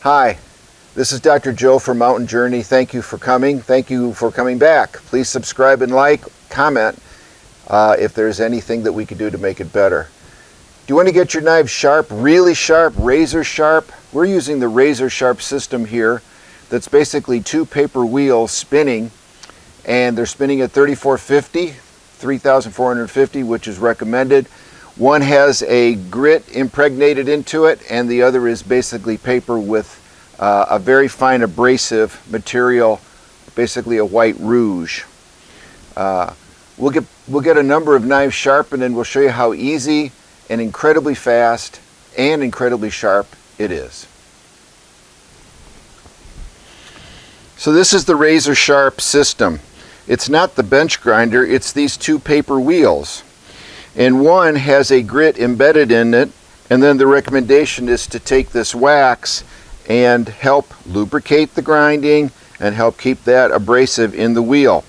Hi, this is Dr. Joe from Mountain Journey. Thank you for coming. Thank you for coming back. Please subscribe and like, comment if there's anything that we could do to make it better. Do you want to get your knives sharp, really sharp, razor sharp? We're using the Razer Sharp system here. That's basically two paper wheels spinning, and they're spinning at 3,450, which is recommended. One has a grit impregnated into it, and the other is basically paper with a very fine abrasive material, basically a white rouge. We'll get a number of knives sharpened, and we'll show you how easy and incredibly fast and incredibly sharp it is. So this is the Razer Sharp system. It's not the bench grinder, it's these two paper wheels. And one has a grit embedded in it, and then the recommendation is to take this wax and help lubricate the grinding and help keep that abrasive in the wheel.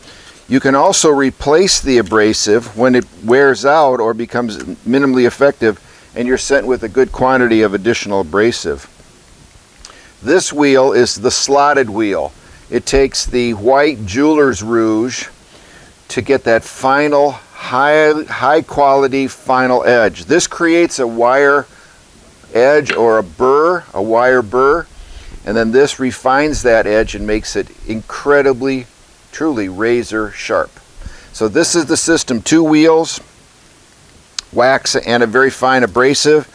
You can also replace the abrasive when it wears out or becomes minimally effective, and you're sent with a good quantity of additional abrasive. This wheel is the slotted wheel. It takes the white jeweler's rouge to get that final high quality final edge. This creates a wire edge or a wire burr, and then this refines that edge and makes it incredibly, truly razor sharp. So this is the system: two wheels, wax, and a very fine abrasive,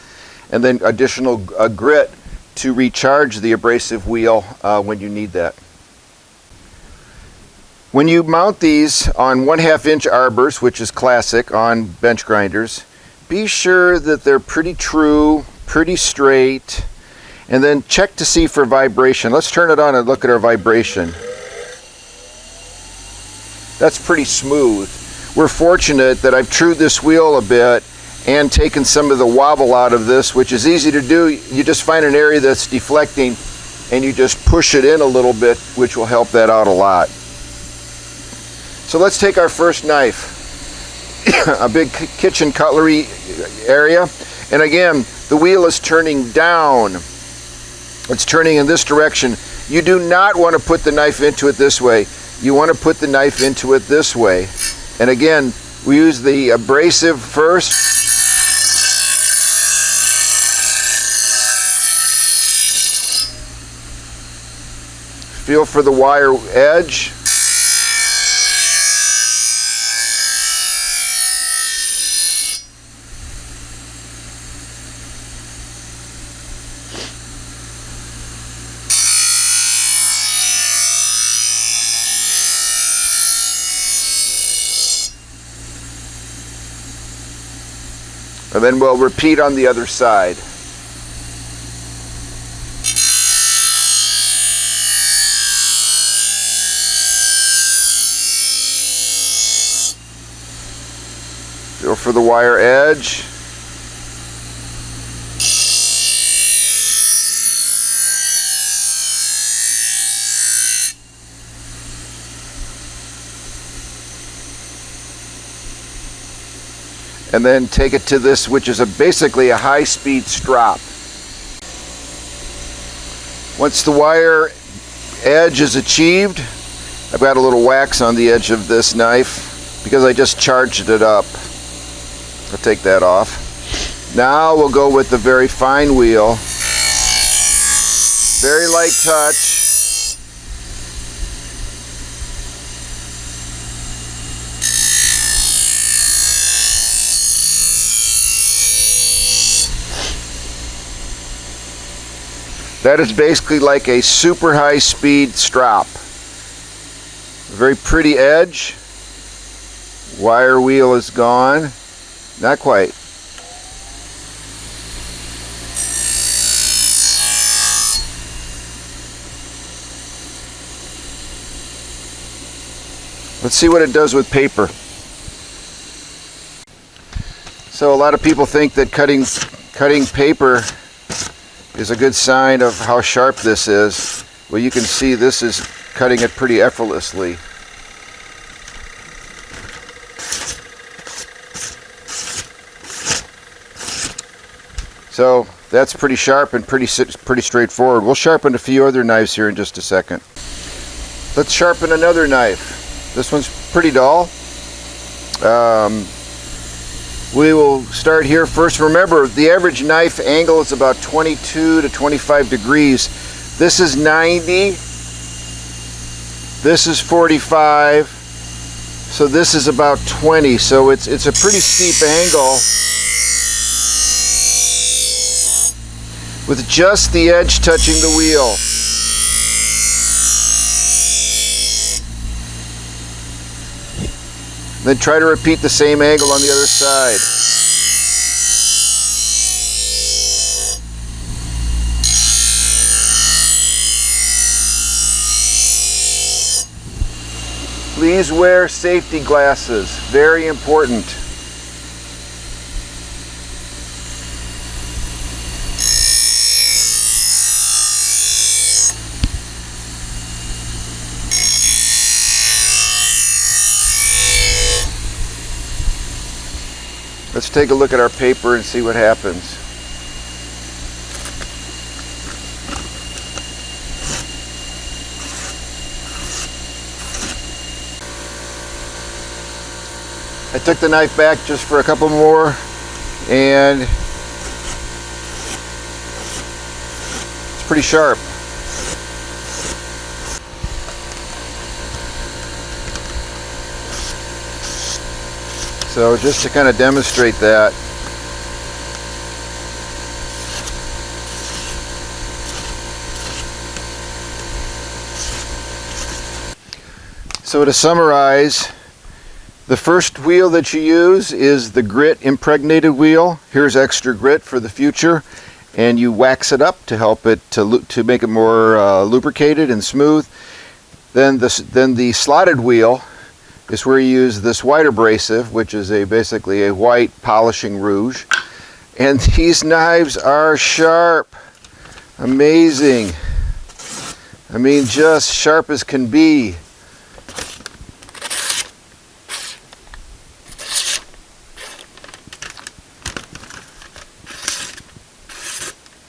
and then additional grit to recharge the abrasive wheel when you need that. When you mount these on 1/2 inch arbors, which is classic on bench grinders, be sure that they're pretty true, pretty straight, and then check to see for vibration. Let's turn it on and look at our vibration. That's pretty smooth. We're fortunate that I've trued this wheel a bit and taken some of the wobble out of this, which is easy to do. You just find an area that's deflecting and you just push it in a little bit, which will help that out a lot. So let's take our first knife, a big kitchen cutlery area, and again, the wheel is turning down. It's turning in this direction. You do not want to put the knife into it this way. You want to put the knife into it this way. And again, we use the abrasive first. Feel for the wire edge. And then we'll repeat on the other side. Feel for the wire edge. And then take it to this, which is basically a high-speed strop. Once the wire edge is achieved, I've got a little wax on the edge of this knife because I just charged it up. I'll take that off. Now we'll go with the very fine wheel. Very light touch. That is basically like a super high speed strop. Very pretty edge. Wire wheel is gone. Not quite. Let's see what it does with paper. So a lot of people think that cutting paper is a good sign of how sharp this is. Well, you can see this is cutting it pretty effortlessly. So That's pretty sharp and pretty straightforward. We'll sharpen a few other knives here in just a second. Let's sharpen another knife. This one's pretty dull. We will start here first. Remember, the average knife angle is about 22 to 25 degrees. This is 90. This is 45. So this is about 20. So it's a pretty steep angle with just the edge touching the wheel. Then try to repeat the same angle on the other side. Please wear safety glasses, very important. Let's take a look at our paper and see what happens. I took the knife back just for a couple more, and it's pretty sharp. So just to kind of demonstrate that, so to summarize, the first wheel that you use is the grit impregnated wheel. Here's extra grit for the future, and you wax it up to help it to make it more lubricated and smooth. Then the slotted wheel is where you use this white abrasive, which is basically a white polishing rouge. And these knives are sharp. Amazing. I mean, just sharp as can be.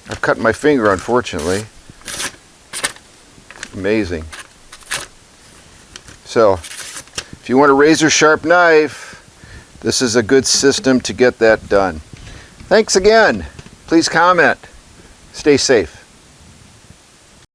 I've cut my finger, unfortunately. Amazing. So, if you want a razor sharp knife, this is a good system to get that done. Thanks again. Please comment. Stay safe.